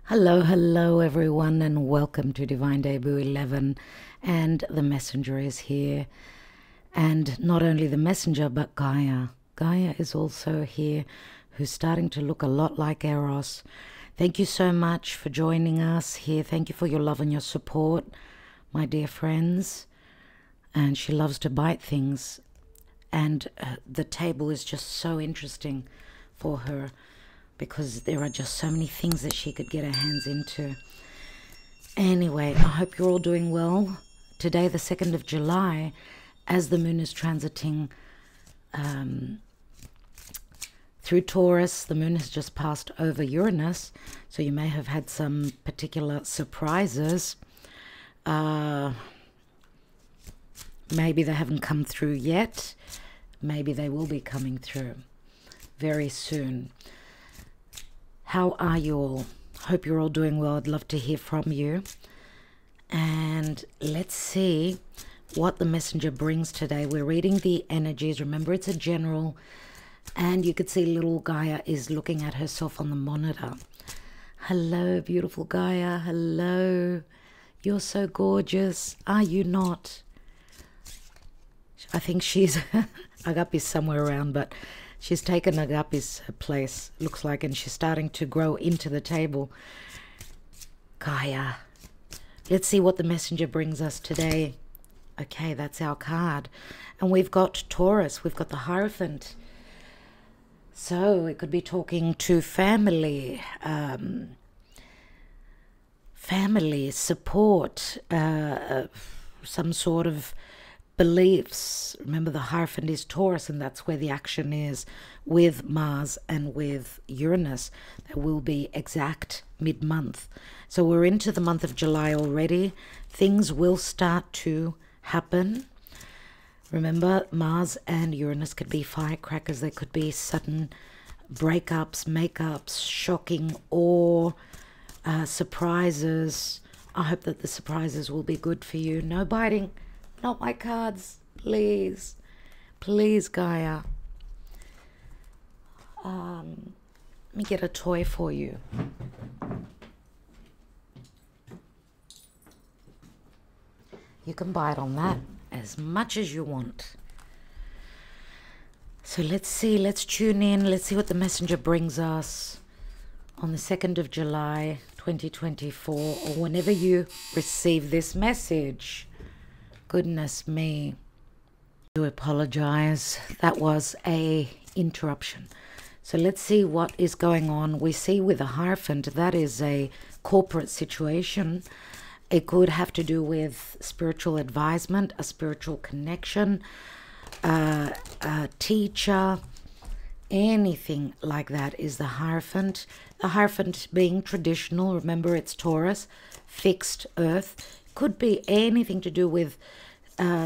Hello, hello everyone, and welcome to Divine Debut 11. And the messenger is here. And not only the messenger, but Gaia. Gaia is also here, who's starting to look a lot like Eros. Thank you so much for joining us here. Thank you for your love and your support, my dear friends. And she loves to bite things. And the table is just so interesting for her, because there are just so many things that she could get her hands into. Anyway, I hope you're all doing well. Today, the 2nd of July, as the moon is transiting through Taurus, the moon has just passed over Uranus, so you may have had some particular surprises. Maybe they haven't come through yet. Maybe they will be coming through very soon. How are you all? Hope you're all doing well. I'd love to hear from you. And let's see what the messenger brings today. We're reading the energies. Remember, it's a general. And you could see little Gaia is looking at herself on the monitor. Hello, beautiful Gaia. Hello. You're so gorgeous. Are you not? I think she's... Agapi's somewhere around, but... she's taken Agapi's place, looks like, and she's starting to grow into the table. Gaia. Let's see what the messenger brings us today. Okay, that's our card. And we've got Taurus. We've got the Hierophant. So it could be talking to family, family support, some sort of beliefs. Remember, the Hierophant is Taurus, and that's where the action is with Mars and with Uranus. That will be exact mid-month. So we're into the month of July already. Things will start to happen. Remember, Mars and Uranus could be firecrackers. They could be sudden breakups, makeups, shocking, or surprises. I hope that the surprises will be good for you. No biting. Not my cards, please. Please, Gaia. Let me get a toy for you. You can bite on that as much as you want. So let's see, let's tune in. Let's see what the messenger brings us on the 2nd of July, 2024, or whenever you receive this message. Goodness me. I do apologize. That was a interruption. So let's see what is going on. We see with the Hierophant, that is a corporate situation. It could have to do with spiritual advisement, a spiritual connection, a teacher, anything like that is the Hierophant. The Hierophant being traditional, remember it's Taurus, fixed earth. Could be anything to do with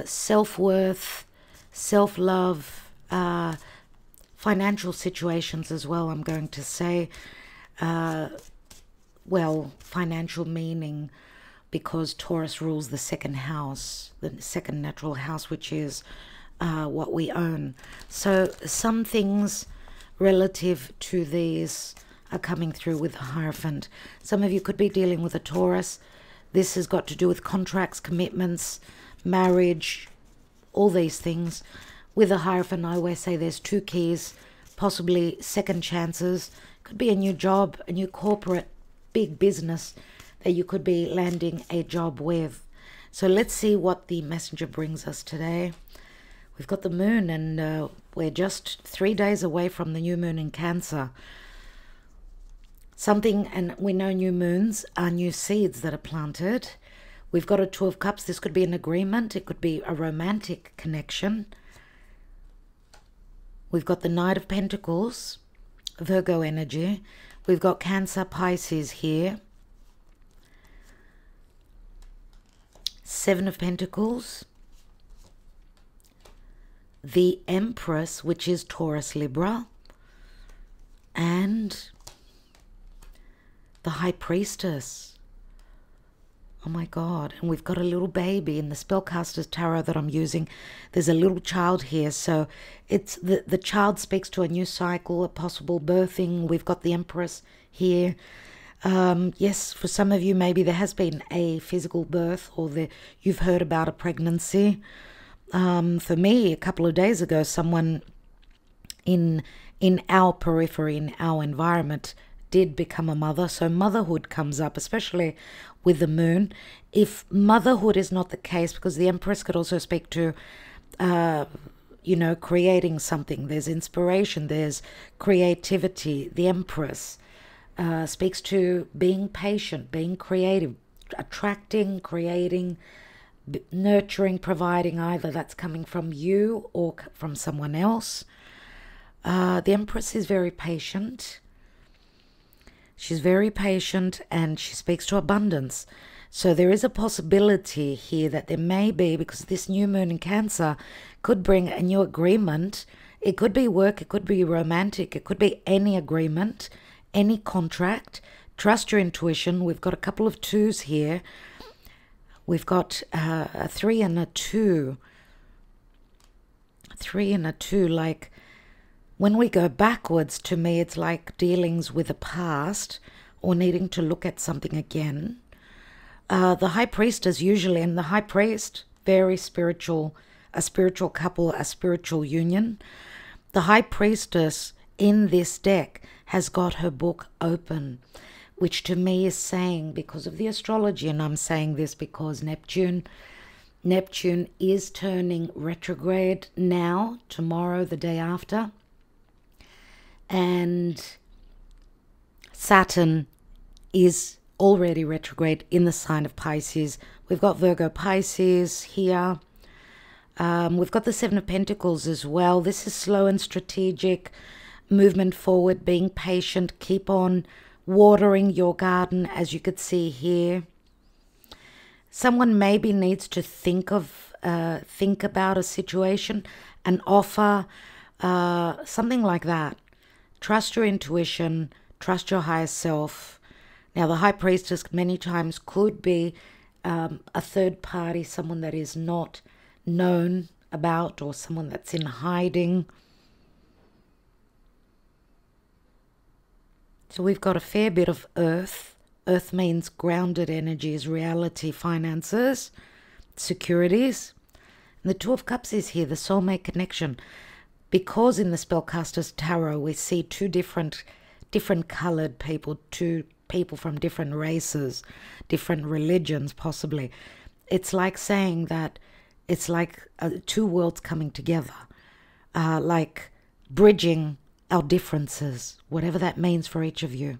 self-worth, self-love, financial situations as well, I'm going to say. Well, financial meaning, because Taurus rules the second house, the second natural house, which is what we own. So some things relative to these are coming through with the Hierophant. Some of you could be dealing with a Taurus. This has got to do with contracts, commitments, marriage, all these things. With a Hierophant, I always say there's two keys, possibly second chances. Could be a new job, a new corporate, big business that you could be landing a job with. So let's see what the messenger brings us today. We've got the moon, and we're just 3 days away from the new moon in Cancer. Something, and we know new moons are new seeds that are planted. We've got a Two of Cups. This could be an agreement. It could be a romantic connection. We've got the Knight of Pentacles, Virgo energy. We've got Cancer, Pisces here. Seven of Pentacles. The Empress, which is Taurus, Libra. And the High Priestess. Oh my God. And we've got a little baby in the Spellcaster's Tarot that I'm using. There's a little child here. So it's the child speaks to a new cycle, a possible birthing. We've got the Empress here. Yes, for some of you, maybe there has been a physical birth, or you've heard about a pregnancy. For me, a couple of days ago, someone in our periphery, in our environment, did become a mother. So motherhood comes up, especially with the moon. If motherhood is not the case, because the Empress could also speak to, creating something. There's inspiration, there's creativity. The Empress speaks to being patient, being creative, attracting, creating, nurturing, providing. Either that's coming from you or from someone else. The Empress is very patient. She's very patient, and she speaks to abundance. So there is a possibility here that there may be, because this new moon in Cancer could bring a new agreement. It could be work, it could be romantic, it could be any agreement, any contract. Trust your intuition. We've got a couple of 2s here. We've got a 3 and a 2. 3 and a 2, like, when we go backwards, to me, it's like dealings with the past or needing to look at something again. The High Priestess usually, and the High Priest, very spiritual, a spiritual couple, a spiritual union. The High Priestess in this deck has got her book open, which to me is saying, because of the astrology, and I'm saying this because Neptune is turning retrograde now, tomorrow, the day after. And Saturn is already retrograde in the sign of Pisces. We've got Virgo Pisces here. We've got the 7 of Pentacles as well. This is slow and strategic, movement forward, being patient, keep on watering your garden, as you could see here. Someone maybe needs to think about a situation, an offer, something like that. Trust your intuition, trust your higher self. Now, the High Priestess many times could be a third party, someone that is not known about, or someone that's in hiding. So we've got a fair bit of earth. Earth means grounded energies, reality, finances, securities. And the 2 of Cups is here, the soulmate connection. Because in the Spellcaster's Tarot, we see 2 different coloured people, 2 people from different races, different religions, possibly. It's like saying that it's like 2 worlds coming together, like bridging our differences, whatever that means for each of you.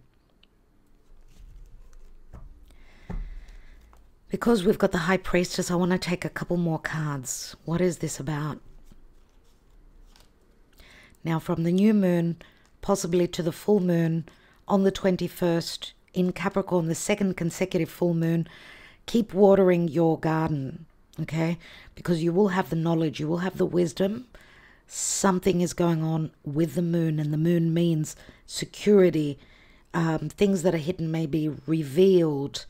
Because we've got the High Priestess, I want to take a couple more cards. What is this about? Now, from the new moon, possibly to the full moon on the 21st in Capricorn, the 2nd consecutive full moon, keep watering your garden, okay? Because you will have the knowledge, you will have the wisdom. Something is going on with the moon, and the moon means security. Things that are hidden may be revealed,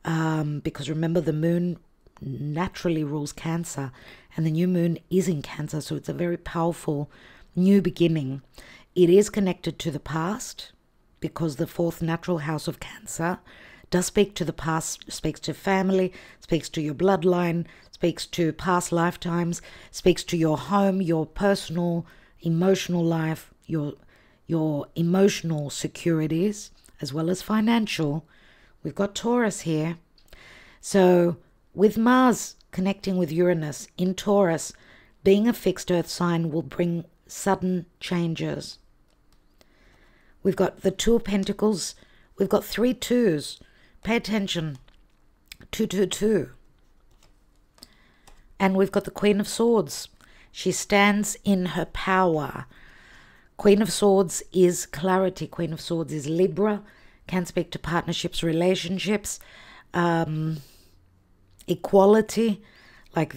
because remember, the moon naturally rules Cancer, and the new moon is in Cancer, so it's a very powerful new beginning. It is connected to the past, because the 4th natural house of Cancer does speak to the past, speaks to family, speaks to your bloodline, speaks to past lifetimes, speaks to your home, your personal, emotional life, your emotional securities, as well as financial. We've got Taurus here. So with Mars connecting with Uranus in Taurus, being a fixed earth sign will bring sudden changes. We've got the 2 of Pentacles. We've got 3 2s. Pay attention. 2, 2, 2. And we've got the Queen of Swords. She stands in her power. Queen of Swords is clarity. Queen of Swords is Libra. Can speak to partnerships, relationships, equality. Like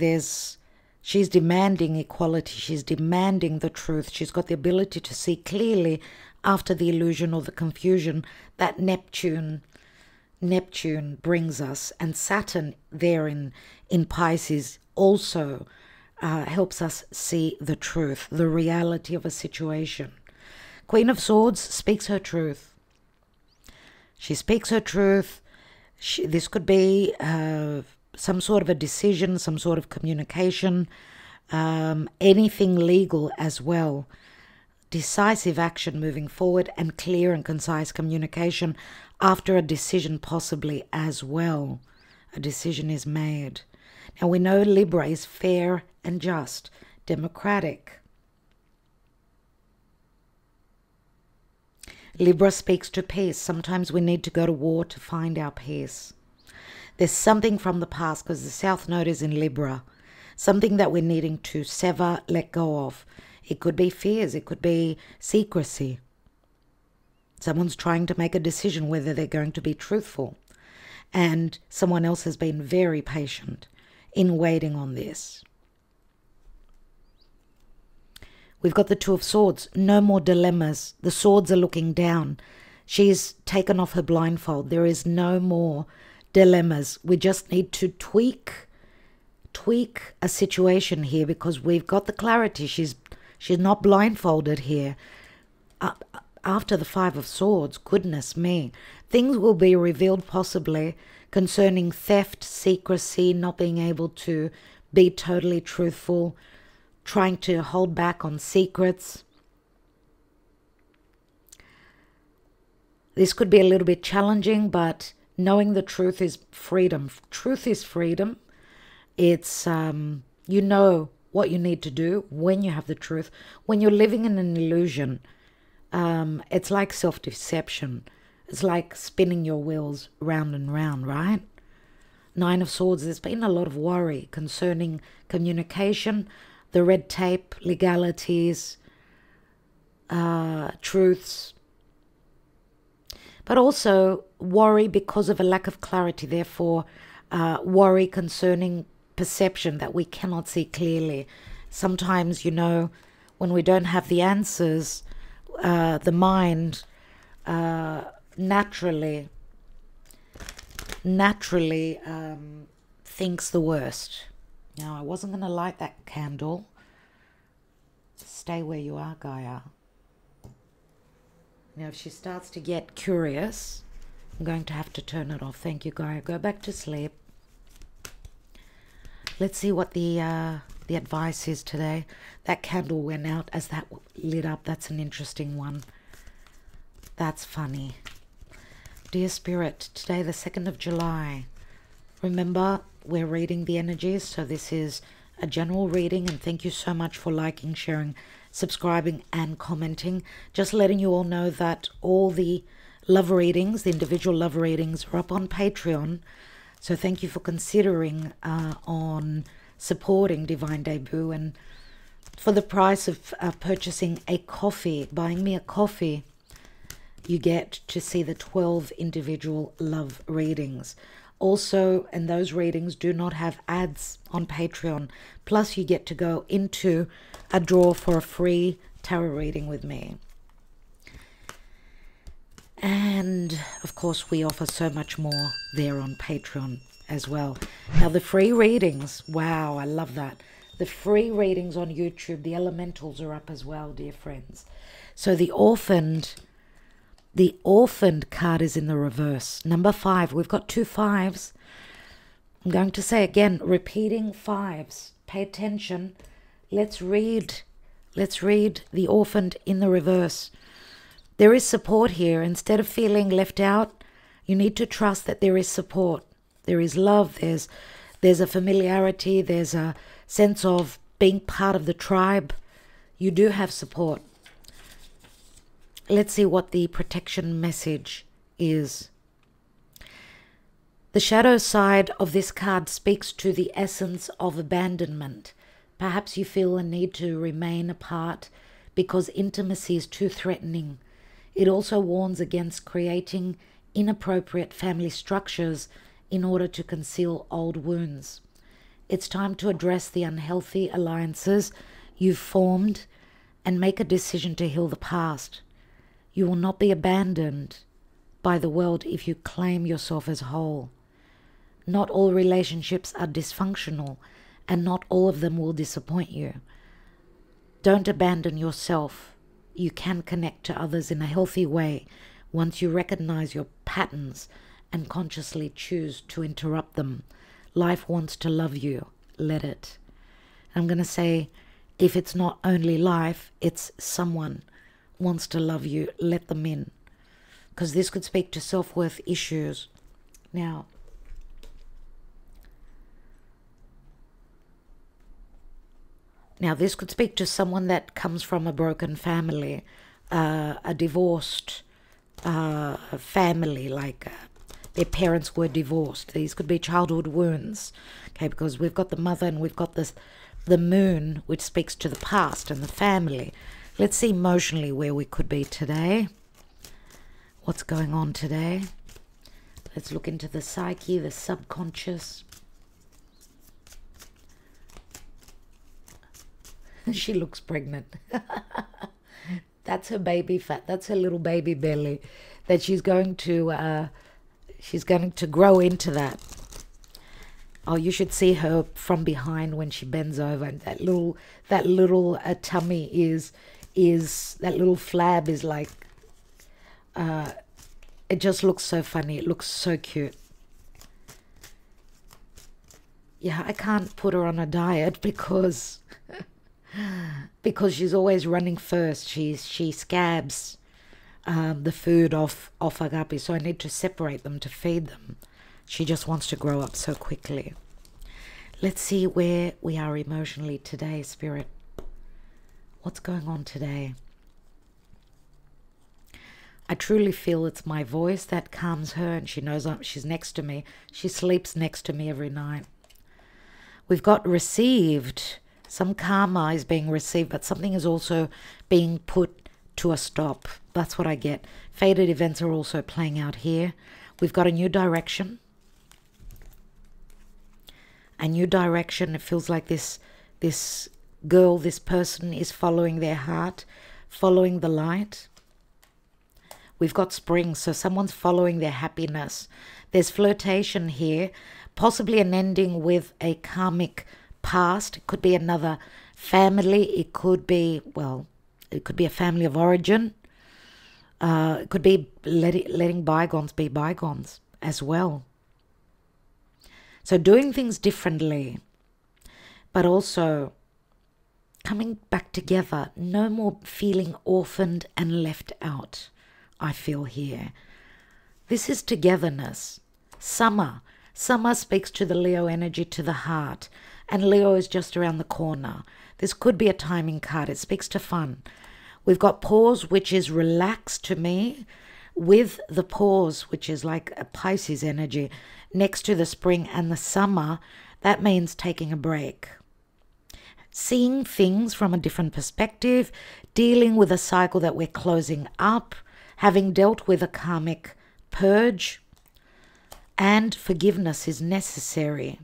she's demanding equality. She's demanding the truth. She's got the ability to see clearly after the illusion or the confusion that Neptune brings us. And Saturn there in Pisces also helps us see the truth, the reality of a situation. Queen of Swords speaks her truth. She speaks her truth. This could be some sort of a decision, some sort of communication, anything legal as well. Decisive action moving forward and clear and concise communication after a decision possibly as well. A decision is made. Now we know Libra is fair and just, democratic. Libra speaks to peace. Sometimes we need to go to war to find our peace. There's something from the past, because the South Node is in Libra. Something that we're needing to sever, let go of. It could be fears. It could be secrecy. Someone's trying to make a decision whether they're going to be truthful. And someone else has been very patient in waiting on this. We've got the Two of Swords. No more dilemmas. The swords are looking down. She's taken off her blindfold. There is no more dilemmas. We just need to tweak a situation here, because we've got the clarity. She's not blindfolded here. After the Five of Swords, goodness me, things will be revealed possibly concerning theft, secrecy, not being able to be totally truthful, trying to hold back on secrets. This could be a little bit challenging, but knowing the truth is freedom. Truth is freedom. It's, you know what you need to do when you have the truth. When you're living in an illusion, it's like self-deception. It's like spinning your wheels round and round, right? Nine of Swords, there's been a lot of worry concerning communication, the red tape, legalities, truths, but also worry because of a lack of clarity. Therefore, worry concerning perception that we cannot see clearly. Sometimes, you know, when we don't have the answers, the mind naturally thinks the worst. Now, I wasn't going to light that candle. Stay where you are, Gaia. Now, if she starts to get curious, I'm going to have to turn it off. Thank you, Gaia. Go back to sleep. Let's see what the advice is today. That candle went out as that lit up. That's an interesting one. That's funny. Dear Spirit, today the 2nd of July. Remember, we're reading the energies, so this is a general reading, and thank you so much for liking, sharing, subscribing and commenting. Just letting you all know that all the love readings, the individual love readings, are up on Patreon. So thank you for considering on supporting Divine Debut, and for the price of purchasing a coffee, buying me a coffee, you get to see the 12 individual love readings. Also, and those readings do not have ads on Patreon. Plus, you get to go into a draw for a free tarot reading with me. And, of course, we offer so much more there on Patreon as well. Now, the free readings, wow, I love that. The free readings on YouTube, the elementals are up as well, dear friends. So the orphaned card is in the reverse. Number 5. We've got 2 5s. I'm going to say again, repeating 5s. Pay attention. Let's read the orphaned in the reverse. There is support here. Instead of feeling left out, you need to trust that there is support. There is love. There's a familiarity. There's a sense of being part of the tribe. You do have support. Let's see what the protection message is. The shadow side of this card speaks to the essence of abandonment. Perhaps you feel a need to remain apart because intimacy is too threatening. It also warns against creating inappropriate family structures in order to conceal old wounds. It's time to address the unhealthy alliances you've formed and make a decision to heal the past. You will not be abandoned by the world if you claim yourself as whole. Not all relationships are dysfunctional, and not all of them will disappoint you. Don't abandon yourself. You can connect to others in a healthy way Once you recognize your patterns and consciously choose to interrupt them, life wants to love you. Let it. I'm going to say, if it's not only life, it's someone wants to love you. Let them in. Because this could speak to self-worth issues. Now this could speak to someone that comes from a broken family, a divorced family, like their parents were divorced. These could be childhood wounds, okay, because we've got the mother and we've got the moon, which speaks to the past and the family. Let's see emotionally where we could be today. What's going on today? Let's look into the psyche, the subconscious. She looks pregnant. That's her baby fat. That's her little baby belly that she's going to grow into that. Oh, you should see her from behind when she bends over. That little tummy is that little flab is like, it just looks so funny. It looks so cute. Yeah, I can't put her on a diet because she's always running first. She scabs the food off Agape, so I need to separate them to feed them. She just wants to grow up so quickly. Let's see where we are emotionally today, Spirit. What's going on today? I truly feel it's my voice that calms her, and she knows she's next to me. She sleeps next to me every night. We've got received. Some karma is being received, but something is also being put to a stop. That's what I get. Fated events are also playing out here. We've got a new direction. A new direction. It feels like this girl, this person is following their heart, following the light. We've got spring, so someone's following their happiness. There's flirtation here, possibly an ending with a karmic past. It could be another family. It could be, well, it could be a family of origin. It could be letting bygones be bygones as well. So doing things differently, but also coming back together. No more feeling orphaned and left out, I feel here. This is togetherness. Summer. Summer speaks to the Leo energy, to the heart. And Leo is just around the corner. This could be a timing card. It speaks to fun. We've got pause, which is relax to me, with the pause, which is like a Pisces energy, next to the spring and the summer. That means taking a break. Seeing things from a different perspective, dealing with a cycle that we're closing up, having dealt with a karmic purge, and forgiveness is necessary.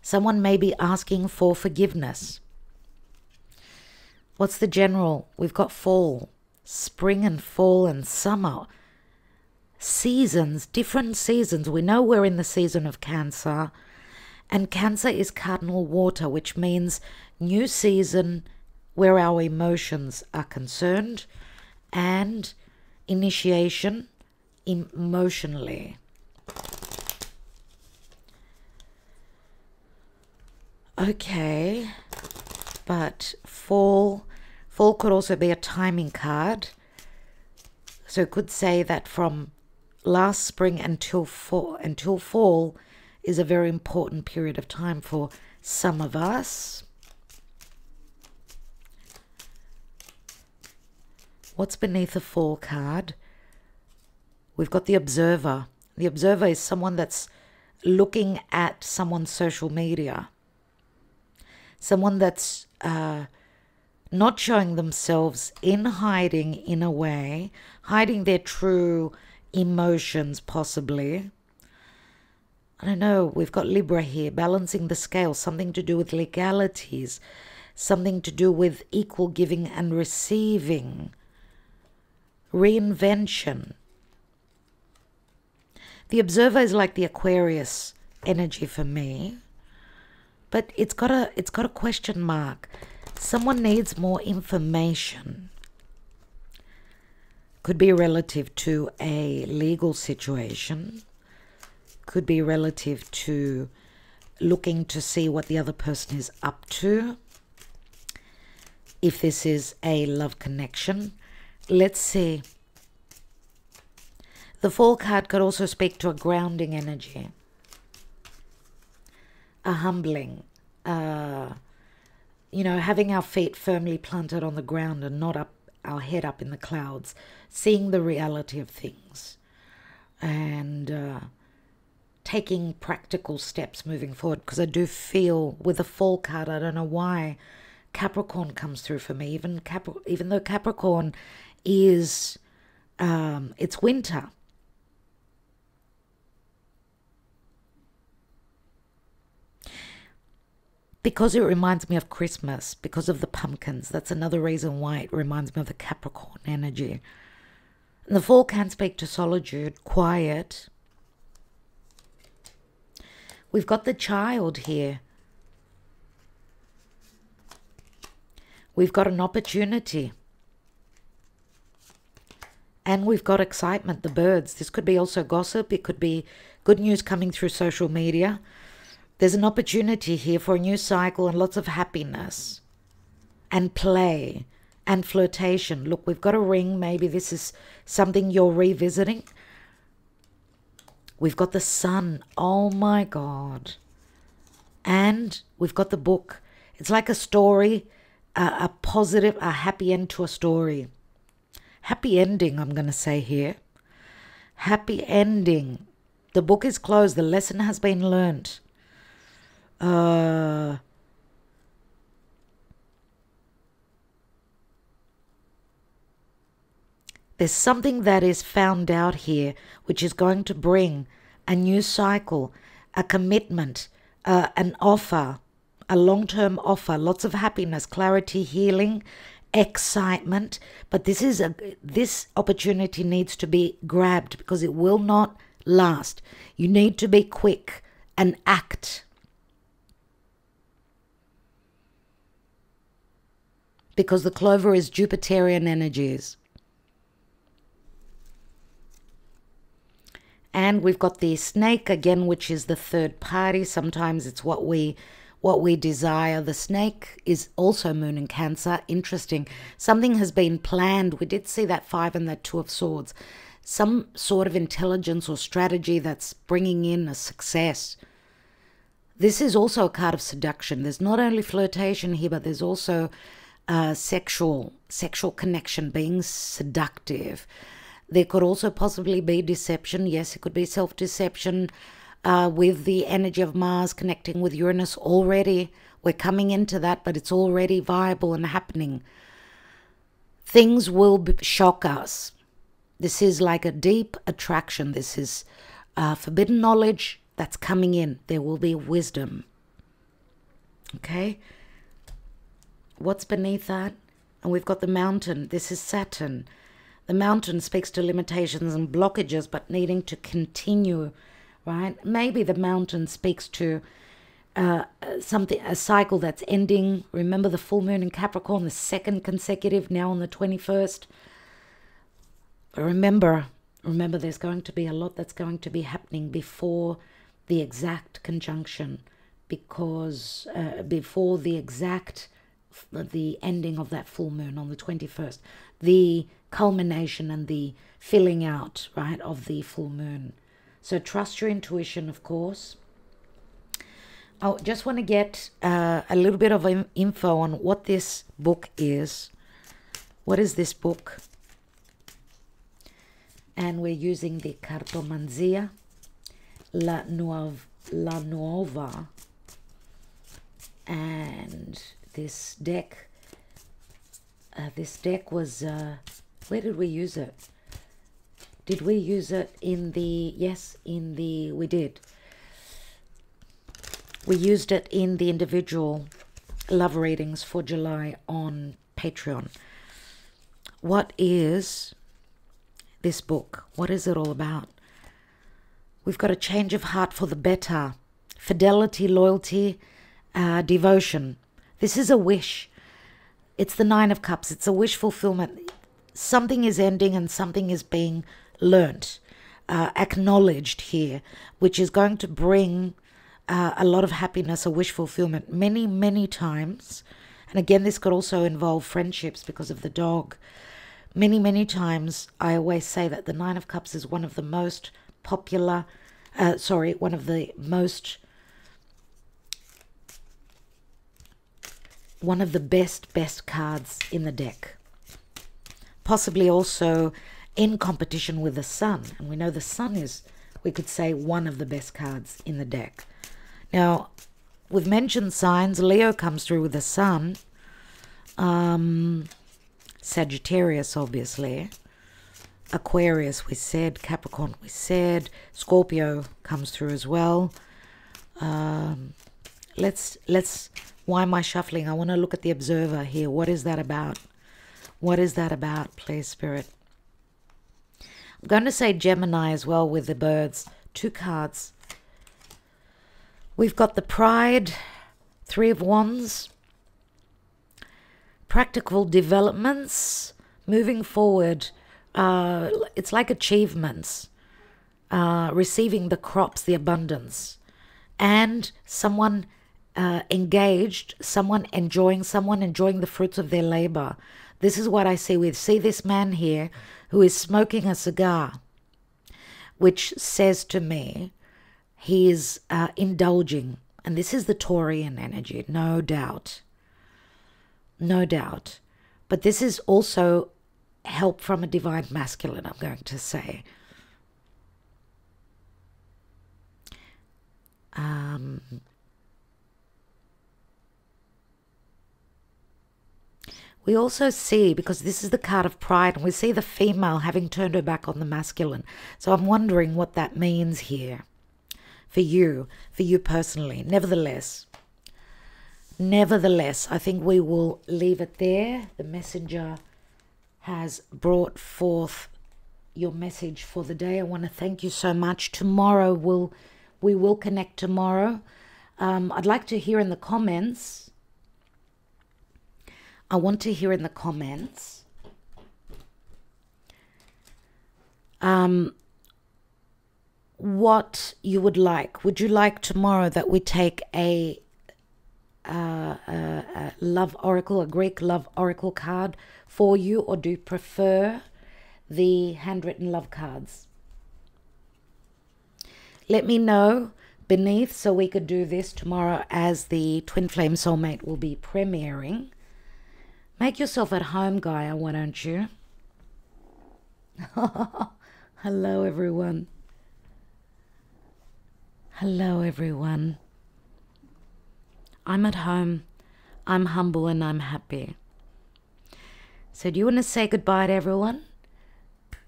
Someone may be asking for forgiveness. What's the general? We've got fall, spring and fall and summer. Seasons, different seasons. We know we're in the season of Cancer, and Cancer is cardinal water, which means new season where our emotions are concerned and initiation emotionally. Okay, but fall could also be a timing card. So it could say that from last spring until fall is a very important period of time for some of us. What's beneath the fall card? We've got the observer. The observer is someone that's looking at someone's social media. Someone that's not showing themselves, in hiding in a way, hiding their true emotions possibly. I don't know, we've got Libra here, balancing the scale, something to do with legalities, something to do with equal giving and receiving, reinvention. The observer is like the Aquarius energy for me, but it's got a question mark. Someone needs more information. Could be relative to a legal situation. Could be relative to looking to see what the other person is up to. If this is a love connection. Let's see. The Fool card could also speak to a grounding energy. A humbling. You know, having our feet firmly planted on the ground and not up our head up in the clouds. Seeing the reality of things. And taking practical steps moving forward. Because I do feel with the Fool card, I don't know why, Capricorn comes through for me. Even though Capricorn is, it's winter. Because it reminds me of Christmas, because of the pumpkins. That's another reason why it reminds me of the Capricorn energy. And the Fool can speak to solitude, quiet. We've got the Child here. We've got an opportunity. And we've got excitement, the birds. This could be also gossip. It could be good news coming through social media. There's an opportunity here for a new cycle and lots of happiness and play and flirtation. Look, we've got a ring. Maybe this is something you're revisiting. We've got the Sun. Oh my God. And we've got the Book. It's like a story, a positive, a happy end to a story. Happy ending, I'm going to say here. Happy ending. The book is closed. The lesson has been learnt. There's something that is found out here which is going to bring a new cycle, a commitment, an offer, a long-term offer, lots of happiness, clarity, healing, excitement. But this opportunity needs to be grabbed because it will not last. You need to be quick and act. Because the Clover is Jupiterian energies. And we've got the Snake again, which is the third party. Sometimes it's what we desire. The Snake is also Moon in Cancer. Interesting. Something has been planned. We did see that 5 and that 2 of Swords. Some sort of intelligence or strategy that's bringing in a success. This is also a card of seduction. There's not only flirtation here, but there's also sexual connection, being seductive. There could also possibly be deception. Yes, it could be self-deception with the energy of Mars connecting with Uranus already. We're coming into that, but it's already viable and happening. Things will shock us. This is like a deep attraction. This is forbidden knowledge that's coming in. There will be wisdom. Okay? What's beneath that? And we've got the Mountain. This is Saturn. The Mountain speaks to limitations and blockages, but needing to continue, right? Maybe the Mountain speaks to a cycle that's ending. Remember the full moon in Capricorn, the second consecutive, now on the 21st. But remember, there's going to be a lot that's going to be happening before the exact conjunction, because before the ending of that full moon on the 21st, the culmination and the filling out, right, of the full moon. So trust your intuition, of course. I just want to get a little bit of info on what this book is. What is this book? And we're using the Cartomanzia La Nuova. And this deck was, where did we use it? Did we use it in the, yes, we did. We used it in the individual love readings for July on Patreon. What is this book? What is it all about? We've got a change of heart for the better. Fidelity, loyalty, devotion. This is a wish. It's the 9 of Cups. It's a wish fulfillment. something is ending and something is being learnt, acknowledged here, which is going to bring a lot of happiness, a wish fulfillment many, many times. And again, this could also involve friendships because of the dog. Many, many times, I always say that the Nine of Cups is one of the most popular, one of the best cards in the deck. Possibly also in competition with the Sun. And we know the Sun is, we could say, one of the best cards in the deck. Now, we've mentioned signs. Leo comes through with the Sun. Sagittarius, obviously. Aquarius, we said. Capricorn, we said. Scorpio comes through as well. Let's. Why am I shuffling? I want to look at the observer here. What is that about? What is that about, please, Spirit? I'm going to say Gemini as well with the birds. 2 cards. We've got the Pride, 3 of Wands. Practical developments, moving forward. It's like achievements, receiving the crops, the abundance, and someone engaged, someone enjoying the fruits of their labor. This is what I see. We see this man here who is smoking a cigar, which says to me he is indulging. And this is the Taurian energy, no doubt. No doubt. But this is also help from a divine masculine, I'm going to say. We also see, because this is the card of pride, and we see the female having turned her back on the masculine. So I'm wondering what that means here for you personally. Nevertheless, I think we will leave it there. The messenger has brought forth your message for the day. I want to thank you so much. Tomorrow we will connect tomorrow. I'd like to hear in the comments. I want to hear in the comments what you would like. Would you like tomorrow that we take a love oracle, a Greek love oracle card for you, or do you prefer the handwritten love cards? Let me know beneath so we could do this tomorrow as the Twin Flame Soulmate will be premiering. Make yourself at home, Gaia, why don't you? Hello, everyone. Hello, everyone. I'm at home. I'm humble and I'm happy. So do you want to say goodbye to everyone?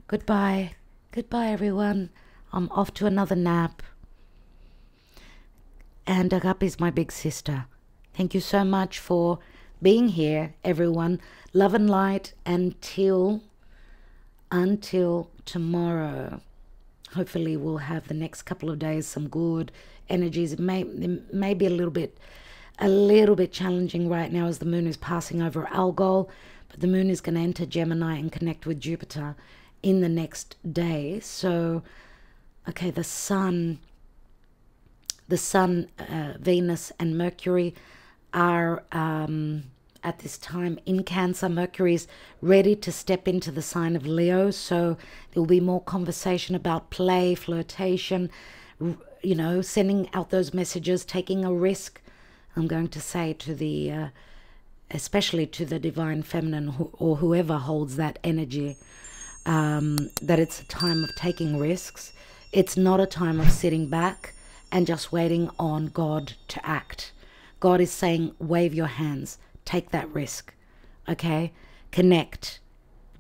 Goodbye. Goodbye, everyone. I'm off to another nap. And Agapi's my big sister. Thank you so much for being here, everyone. Love and light until tomorrow. Hopefully we'll have the next couple of days some good energies. It may be a little bit challenging right now as the moon is passing over Algol, but the moon is going to enter Gemini and connect with Jupiter in the next day. So, okay, the sun, Venus and Mercury are at this time in Cancer. Mercury is ready to step into the sign of Leo, so there will be more conversation about play, flirtation, you know, sending out those messages, taking a risk. I'm going to say to the especially to the divine feminine or whoever holds that energy, that it's a time of taking risks. It's not a time of sitting back and just waiting on God to act. God is saying, wave your hands, take that risk, okay? Connect.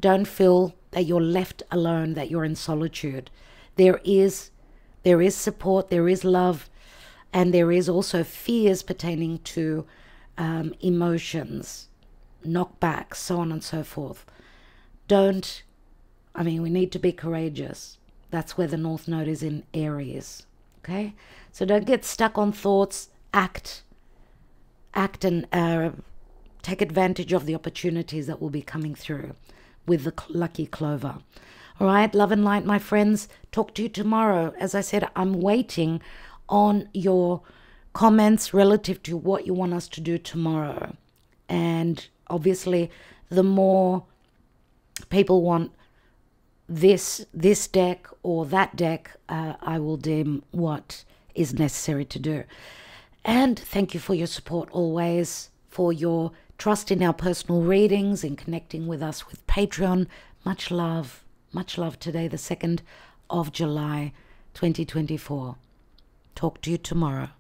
Don't feel that you're left alone, that you're in solitude. There is support, there is love, and there is also fears pertaining to emotions, knockbacks, so on and so forth. We need to be courageous. That's where the North Node is in Aries, okay? So don't get stuck on thoughts, act and take advantage of the opportunities that will be coming through. with the lucky clover. All right, love and light, my friends. Talk to you tomorrow. As I said, I'm waiting on your comments relative to what you want us to do tomorrow. And obviously, the more people want this deck or that deck, I will deem what is necessary to do. And thank you for your support always, for your trust in our personal readings, in connecting with us with Patreon. Much love today, the 2nd of July, 2024. Talk to you tomorrow.